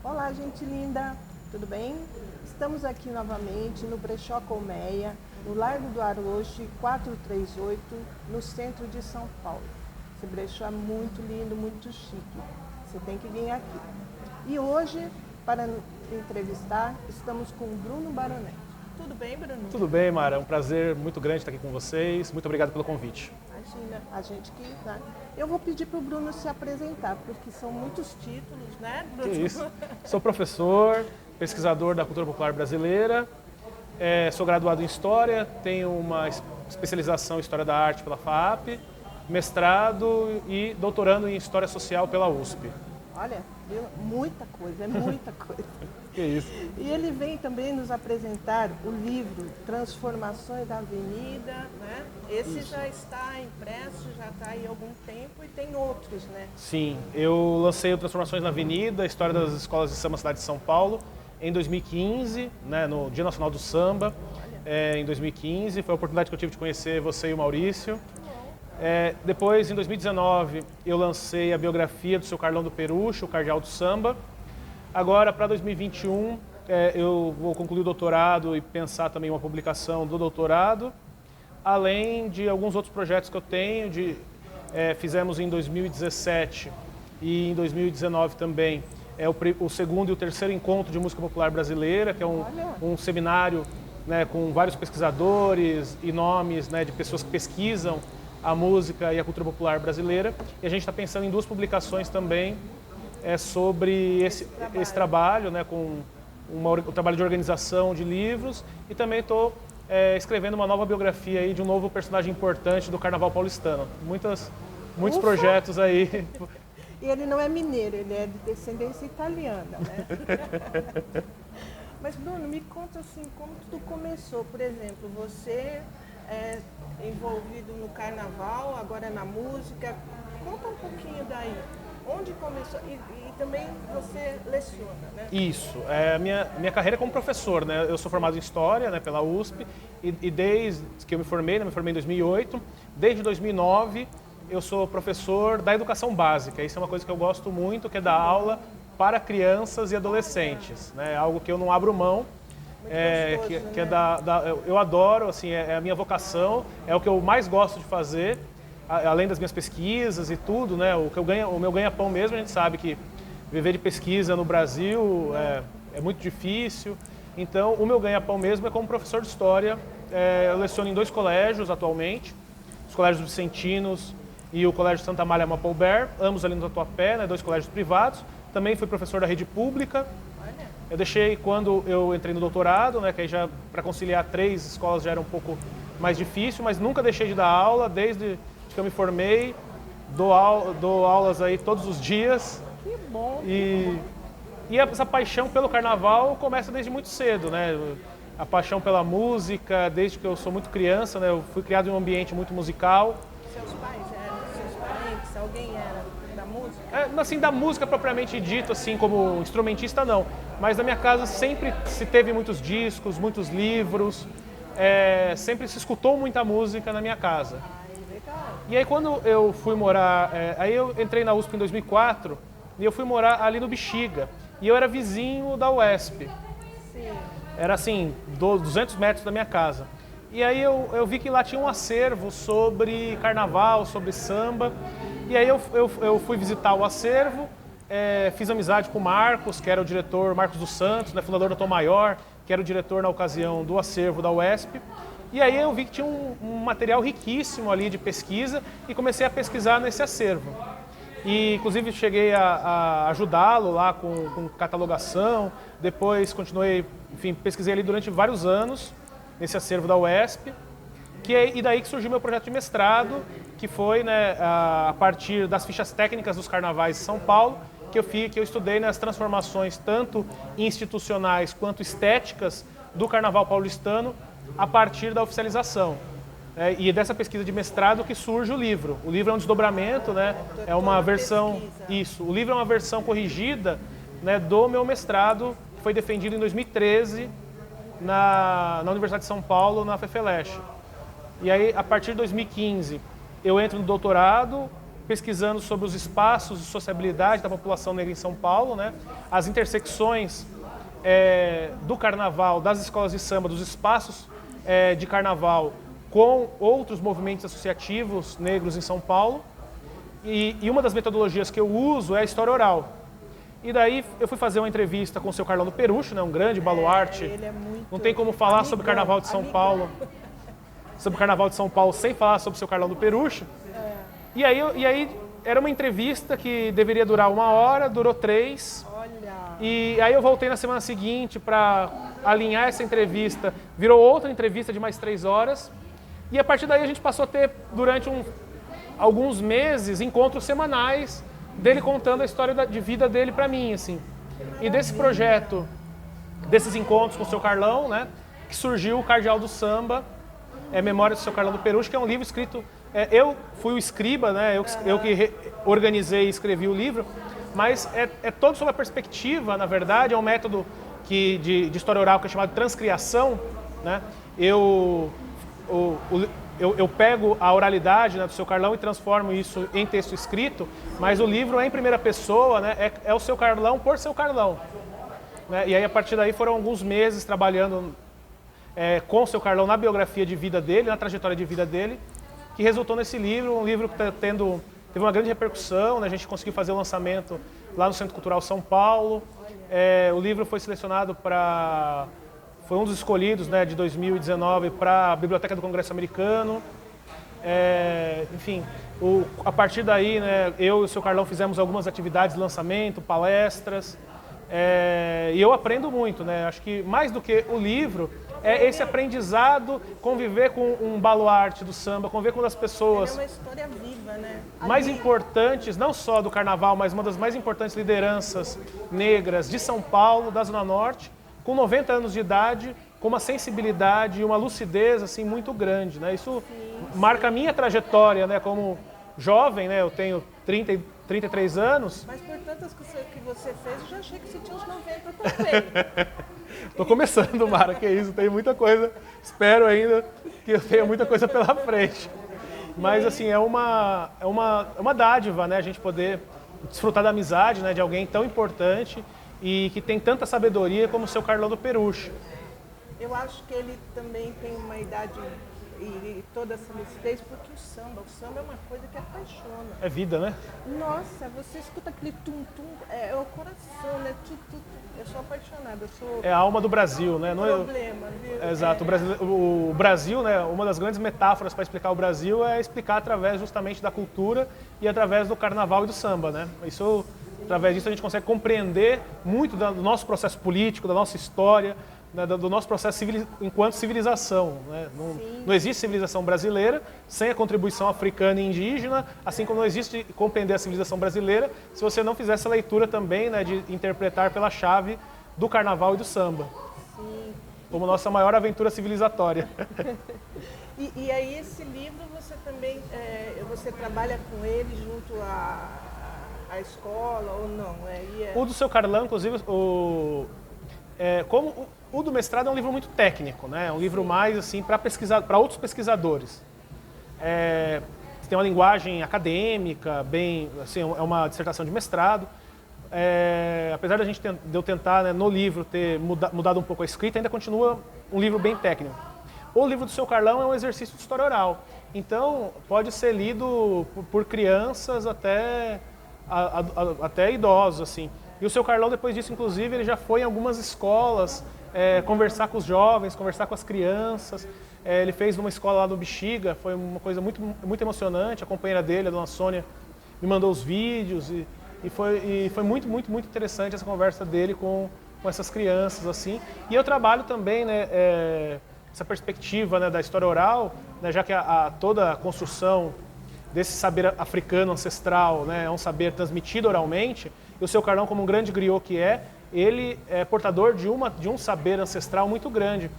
Olá, gente linda, tudo bem? Estamos aqui novamente no Brechó Colmeia, no Largo do Aroche, 438, no centro de São Paulo. Esse brechó é muito lindo, muito chique. Você tem que vir aqui. E hoje, para entrevistar, estamos com o Bruno Baronetti. Tudo bem, Bruno? Tudo bem, Mara. É um prazer muito grande estar aqui com vocês. Muito obrigado pelo convite. Imagina, a gente que... Né? Eu vou pedir para o Bruno se apresentar, porque são muitos títulos, né, Bruno? Que isso. Sou professor, pesquisador da cultura popular brasileira, sou graduado em História, tenho uma especialização em História da Arte pela FAAP, mestrado e doutorando em História Social pela USP. Olha, viu? Muita coisa, é muita coisa. Que isso. E ele vem também nos apresentar o livro Transformações da Avenida, né? Esse Isso. já está impresso, já está aí há algum tempo e tem outros, né? Sim, eu lancei o Transformações na Avenida, História das Escolas de Samba Cidade de São Paulo, em 2015, né, no Dia Nacional do Samba, em 2015. Foi a oportunidade que eu tive de conhecer você e o Maurício. Depois, em 2019, eu lancei a biografia do seu Carlão do Perucho, o Cardeal do Samba. Agora, para 2021, eu vou concluir o doutorado e pensar também uma publicação do doutorado, além de alguns outros projetos que eu tenho. Fizemos em 2017 e em 2019 também o segundo e o terceiro encontro de música popular brasileira, que é um seminário, né, com vários pesquisadores e nomes, né, de pessoas que pesquisam a música e a cultura popular brasileira. E a gente está pensando em duas publicações também sobre esse trabalho, né, com o trabalho de organização de livros, e também estou escrevendo uma nova biografia aí de um novo personagem importante do Carnaval paulistano. Muitos projetos aí. E ele não é mineiro, ele é de descendência italiana, né? Mas, Bruno, me conta assim, como tudo começou. Por exemplo, você é envolvido no carnaval, agora na música. Conta um pouquinho daí. Onde começou? E também você leciona, né? Isso. Minha carreira como professor, né? Eu sou formado em História, né, pela USP, e desde que eu me formei em 2008, desde 2009, eu sou professor da educação básica. Isso é uma coisa que eu gosto muito, que é dar aula para crianças e adolescentes, né? Algo que eu não abro mão. Eu adoro, assim, é a minha vocação, é o que eu mais gosto de fazer, além das minhas pesquisas e tudo, né? O meu ganha-pão mesmo, a gente sabe que viver de pesquisa no Brasil é muito difícil. Então, o meu ganha-pão mesmo é como professor de História. Eu leciono em 2 colégios atualmente, os Colégios Vicentinos e o Colégio Santa Amália Mapolber, ambos ali no Tatuapé, né? 2 colégios privados. Também fui professor da rede pública. Eu deixei quando eu entrei no doutorado, né, que aí já para conciliar 3 escolas já era um pouco mais difícil, mas nunca deixei de dar aula desde que eu me formei. Dou aulas aí todos os dias. Que bom. E essa paixão pelo carnaval começa desde muito cedo, né? A paixão pela música, desde que eu sou muito criança, né? Eu fui criado em um ambiente muito musical. Seus pais eram, seus parentes, alguém era da música? Assim, da música propriamente dito, assim, como instrumentista, não. Mas na minha casa sempre se teve muitos discos, muitos livros, sempre se escutou muita música na minha casa. Legal. E aí quando eu fui morar, aí eu entrei na USP em 2004 e eu fui morar ali no Bexiga. E eu era vizinho da UESP. Sim. Era assim, 200 metros da minha casa. E aí eu vi que lá tinha um acervo sobre carnaval, sobre samba. E aí eu fui visitar o acervo, fiz amizade com o Marcos, que era o diretor, Marcos dos Santos, né, fundador do Tom Maior, que era o diretor na ocasião do acervo da UESP. E aí eu vi que tinha um material riquíssimo ali de pesquisa e comecei a pesquisar nesse acervo. E inclusive cheguei a ajudá-lo lá com catalogação, depois continuei, enfim, pesquisei ali durante vários anos nesse acervo da UESP. E daí que surgiu meu projeto de mestrado, que foi, né, a partir das fichas técnicas dos carnavais de São Paulo, que eu estudei nas transformações tanto institucionais quanto estéticas do carnaval paulistano a partir da oficialização. E dessa pesquisa de mestrado que surge o livro. O livro é um desdobramento, né? É uma versão... Isso. O livro é uma versão corrigida, né, do meu mestrado, que foi defendido em 2013 na Universidade de São Paulo, na FEFELESH. E aí, a partir de 2015, eu entro no doutorado, pesquisando sobre os espaços de sociabilidade da população negra em São Paulo, né? As intersecções do carnaval, das escolas de samba, dos espaços de carnaval com outros movimentos associativos negros em São Paulo. E uma das metodologias que eu uso é a história oral. E daí eu fui fazer uma entrevista com o seu Carlão do Perucho, né, um grande baluarte. Ele é muito... Não tem como falar sobre o Carnaval de São Paulo, sobre o Carnaval de São Paulo sem falar sobre o seu Carlão do Perucho. E aí era uma entrevista que deveria durar 1 hora, durou 3. Olha... E aí eu voltei na semana seguinte para alinhar essa entrevista. Virou outra entrevista de mais 3 horas. E a partir daí a gente passou a ter, durante alguns meses, encontros semanais dele contando a história de vida dele para mim, assim. E desse projeto, desses encontros com o seu Carlão, né, que surgiu o Cardeal do Samba, Memórias do seu Carlão do Perucho, que é um livro escrito... eu fui o escriba, né, eu que organizei e escrevi o livro, mas é todo sobre a perspectiva, na verdade, é um método de história oral que é chamado transcriação, né. Eu pego a oralidade, né, do seu Carlão e transformo isso em texto escrito, mas o livro é em primeira pessoa, né, é o seu Carlão por seu Carlão. Né, e aí, a partir daí, foram alguns meses trabalhando com o seu Carlão na biografia de vida dele, na trajetória de vida dele, que resultou nesse livro, um livro que teve uma grande repercussão, né, a gente conseguiu fazer o lançamento lá no Centro Cultural São Paulo. O livro foi selecionado foi um dos escolhidos, né, de 2019 para a Biblioteca do Congresso Americano. Enfim, a partir daí, né, eu e o seu Carlão fizemos algumas atividades de lançamento, palestras, e eu aprendo muito, né? Acho que mais do que o livro, é esse aprendizado, conviver com um baluarte do samba, conviver com uma das pessoas... É uma história viva, né? Mais importantes, não só do carnaval, mas uma das mais importantes lideranças negras de São Paulo, da Zona Norte, com 90 anos de idade, com uma sensibilidade e uma lucidez assim, muito grande. Né? Isso marca a minha trajetória, né, como jovem, né? Eu tenho 33 anos. Mas por tantas coisas que você fez, eu já achei que você tinha uns 90 também. Estou começando, Mara, que isso, tem muita coisa. Espero ainda que eu tenha muita coisa pela frente. Mas assim, é uma dádiva, né, a gente poder desfrutar da amizade, né, de alguém tão importante e que tem tanta sabedoria como o seu Carlão do Perucho. Eu acho que ele também tem uma idade e toda essa lucidez, porque o samba é uma coisa que apaixona. É vida, né? Nossa, você escuta aquele tum-tum, é o coração, né? Eu sou apaixonada, É a alma do Brasil, né? Não problema, viu? Exato. O Brasil, né? Uma das grandes metáforas para explicar o Brasil é explicar através justamente da cultura e através do carnaval e do samba, né? Através disso a gente consegue compreender muito do nosso processo político, da nossa história, né, do nosso processo enquanto civilização. Né? Não existe civilização brasileira sem a contribuição africana e indígena, assim como não existe compreender a civilização brasileira se você não fizer essa leitura também, né, de interpretar pela chave do carnaval e do samba. Sim. Como nossa maior aventura civilizatória. E aí esse livro você também, você trabalha com ele junto à escola ou não? O do seu Carlão, inclusive, como o do mestrado é um livro muito técnico, né? É um livro mais assim para outros pesquisadores. Tem uma linguagem acadêmica, bem, assim, é uma dissertação de mestrado. Apesar de eu tentar, né, no livro ter mudado um pouco a escrita, ainda continua um livro bem técnico. O livro do seu Carlão é um exercício de história oral, então pode ser lido por crianças até idosos, assim. E o seu Carlão, depois disso, inclusive, ele já foi em algumas escolas conversar com os jovens, conversar com as crianças. Ele fez numa escola lá do Bexiga, foi uma coisa muito, muito emocionante. A companheira dele, a dona Sônia, me mandou os vídeos e foi muito, muito, muito interessante essa conversa dele com essas crianças, assim. E eu trabalho também, né, essa perspectiva, né, da história oral, né, já que toda a construção desse saber africano ancestral, né, é um saber transmitido oralmente. E o seu Carlão, como um grande griot que ele é portador de um saber ancestral muito grande.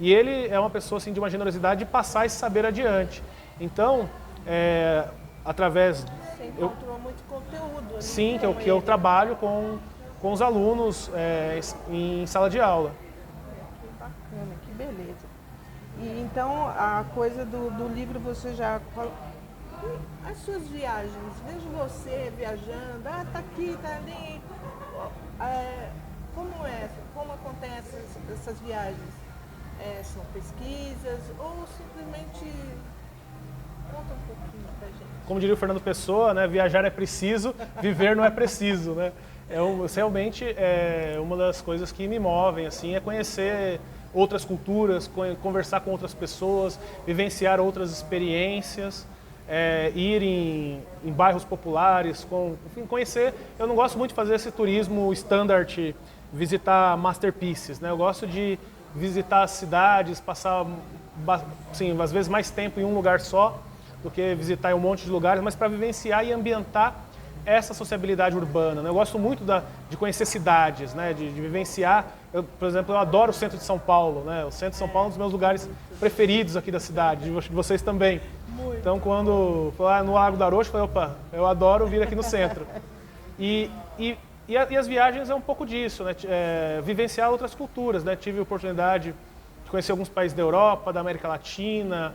E ele é uma pessoa assim, de uma generosidade de passar esse saber adiante. Então, através... Você encontrou muito conteúdo ali. Sim, que eu trabalho com os alunos em sala de aula. Que bacana, que beleza. E então, a coisa do livro você já E as suas viagens? Vejo você viajando, tá aqui, tá ali. Como acontecem essas viagens? São pesquisas ou simplesmente conta um pouquinho pra gente? Como diria o Fernando Pessoa, né, viajar é preciso, viver não é preciso, né? Realmente uma das coisas que me movem, assim, é conhecer outras culturas, conversar com outras pessoas, vivenciar outras experiências, ir em bairros populares, enfim, conhecer. Eu não gosto muito de fazer esse turismo standard, visitar masterpieces, né? Eu gosto de visitar as cidades, passar, assim, às vezes mais tempo em um lugar só do que visitar em um monte de lugares, mas para vivenciar e ambientar essa sociabilidade urbana, né? Eu gosto muito de conhecer cidades, né? de vivenciar. Por exemplo, eu adoro o centro de São Paulo, né? O centro de São Paulo é um dos meus lugares preferidos aqui da cidade, de vocês também. Muito. Então, quando foi lá no Lago do Arocho, eu falei, opa, eu adoro vir aqui no centro. E as viagens é um pouco disso, né? Vivenciar outras culturas, né? Tive a oportunidade de conhecer alguns países da Europa, da América Latina,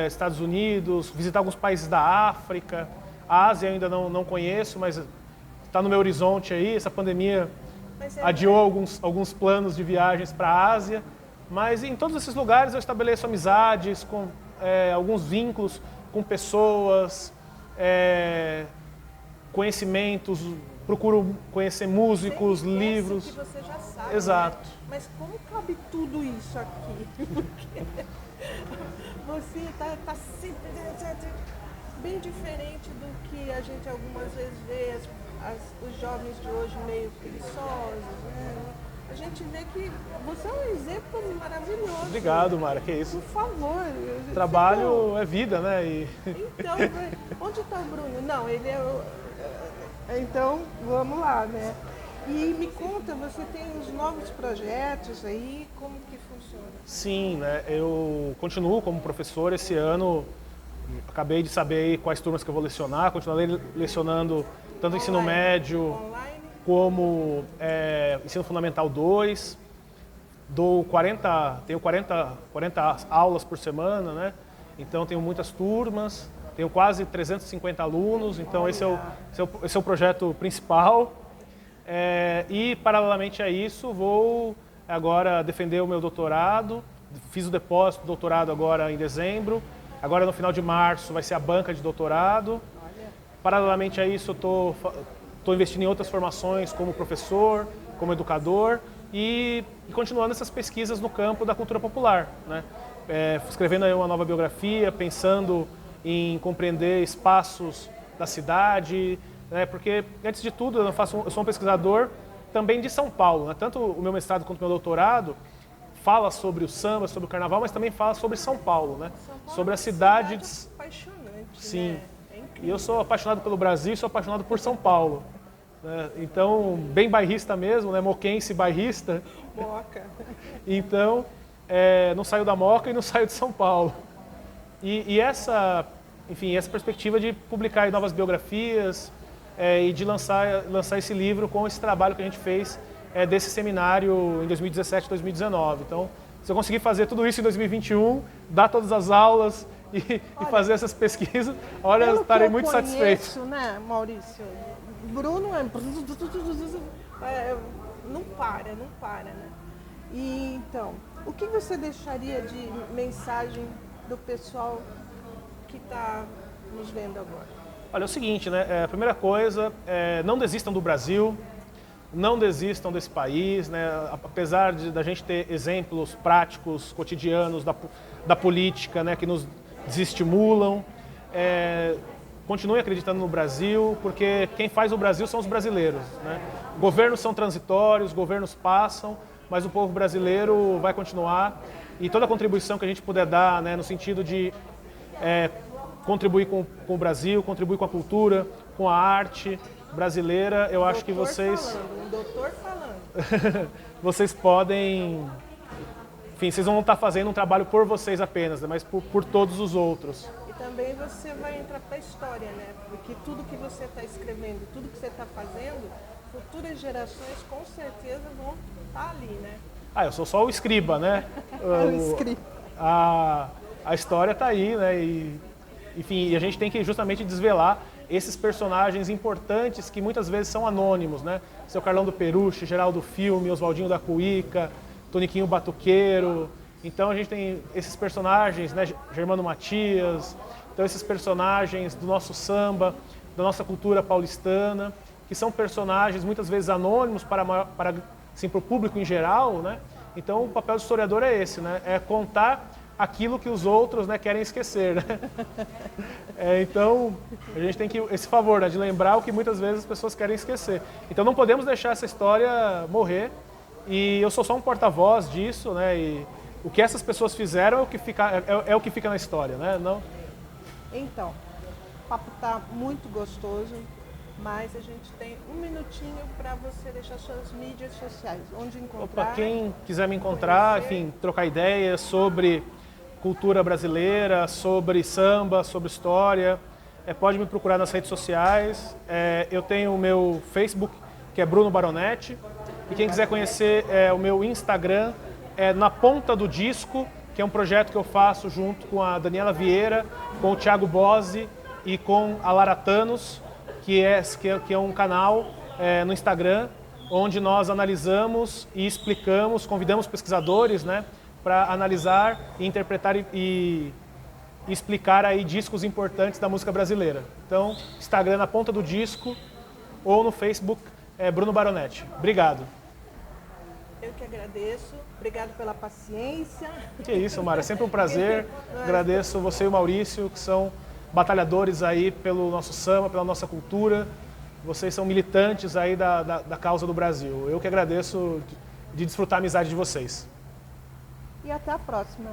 Estados Unidos, visitar alguns países da África. A Ásia eu ainda não conheço, mas está no meu horizonte aí. Essa pandemia adiou alguns planos de viagens para a Ásia. Mas em todos esses lugares eu estabeleço amizades, com alguns vínculos com pessoas, conhecimentos, procuro conhecer músicos, livros. Que você já sabe, exato. Né? Mas como cabe tudo isso aqui? Porque você está sempre bem diferente do que a gente algumas vezes vê os jovens de hoje meio preguiçosos, né? A gente vê que você é um exemplo maravilhoso. Obrigado, Mara, que isso. Por favor. Trabalho é vida, né? Então, onde está o Bruno? Não, ele Então, vamos lá, né? E me conta, você tem uns novos projetos aí, como que funciona? Sim, né? Eu continuo como professor esse ano. Acabei de saber quais turmas que eu vou lecionar, continuarei lecionando tanto online, ensino médio como ensino fundamental 2. Tenho 40 aulas por semana, né? Então tenho muitas turmas, tenho quase 350 alunos, então esse é o projeto principal. E paralelamente a isso vou agora defender o meu doutorado, fiz o depósito do doutorado agora em dezembro. Agora, no final de março, vai ser a banca de doutorado. Paralelamente a isso, eu estou investindo em outras formações como professor, como educador e continuando essas pesquisas no campo da cultura popular, né? Escrevendo aí uma nova biografia, pensando em compreender espaços da cidade, né? Porque, antes de tudo, eu sou um pesquisador também de São Paulo, né? Tanto o meu mestrado quanto o meu doutorado fala sobre o samba, sobre o carnaval, mas também fala sobre São Paulo, né? Sobre a cidade. Apaixonante, sim. Né? E eu sou apaixonado pelo Brasil e sou apaixonado por São Paulo. Né? Então, bem bairrista mesmo, né? Moquense bairrista. Moca. Então, não saio da Moca e não saio de São Paulo. E essa perspectiva de publicar novas biografias e de lançar esse livro com esse trabalho que a gente fez desse seminário em 2017 e 2019. Então, se eu conseguir fazer tudo isso em 2021, dar todas as aulas e fazer essas pesquisas, eu estarei muito satisfeito. Né, Maurício? Bruno não para, né? E então, o que você deixaria de mensagem do pessoal que está nos vendo agora? Olha, é o seguinte, né? A primeira coisa, não desistam do Brasil. Não desistam desse país, né? Apesar da gente ter exemplos práticos, cotidianos da política, né? Que nos desestimulam. Continuem acreditando no Brasil, porque quem faz o Brasil são os brasileiros, né? Governos são transitórios, governos passam, mas o povo brasileiro vai continuar. E toda a contribuição que a gente puder dar, né? No sentido de contribuir com o Brasil, contribuir com a cultura, com a arte brasileira, eu acho que vocês... Um doutor falando. Vocês podem... Enfim, vocês não estar fazendo um trabalho por vocês apenas, né, mas por todos os outros. E também você vai entrar para a história, né? Porque tudo que você está escrevendo, tudo que você está fazendo, futuras gerações com certeza vão estar ali, né? Eu sou só o escriba, né? O escriba. A história está aí, né? enfim, e a gente tem que justamente desvelar esses personagens importantes que muitas vezes são anônimos, né? Seu Carlão do Peruche, Geraldo Filme, Oswaldinho da Cuíca, Toniquinho Batuqueiro. Então a gente tem esses personagens, né? Germano Matias, então esses personagens do nosso samba, da nossa cultura paulistana, que são personagens muitas vezes anônimos para assim, o público em geral, né? Então o papel do historiador é esse, né? É contar aquilo que os outros, né, querem esquecer, né? Então a gente tem que esse favor, né, de lembrar o que muitas vezes as pessoas querem esquecer. Então não podemos deixar essa história morrer. E eu sou só um porta-voz disso, né? E o que essas pessoas fizeram é o que fica na história, né? Não. Então, o papo está muito gostoso, mas a gente tem um minutinho para você deixar suas mídias sociais, onde encontrar. Opa, quem quiser me encontrar, enfim, trocar ideias sobre cultura brasileira, sobre samba, sobre história, pode me procurar nas redes sociais. Eu tenho o meu Facebook, que é Bruno Baronetti, e quem quiser conhecer o meu Instagram, é Na Ponta do Disco, que é um projeto que eu faço junto com a Daniela Vieira, com o Thiago Bose e com a Lara Thanos, que é um canal no Instagram, onde nós analisamos e explicamos, convidamos pesquisadores, né, para analisar e interpretar e explicar aí discos importantes da música brasileira. Então, Instagram Na Ponta do Disco ou no Facebook Bruno Baronetti. Obrigado. Eu que agradeço. Obrigado pela paciência. Que isso, Mara. É sempre um prazer. Agradeço você e o Maurício, que são batalhadores aí pelo nosso samba, pela nossa cultura. Vocês são militantes aí da causa do Brasil. Eu que agradeço de desfrutar a amizade de vocês. E até a próxima.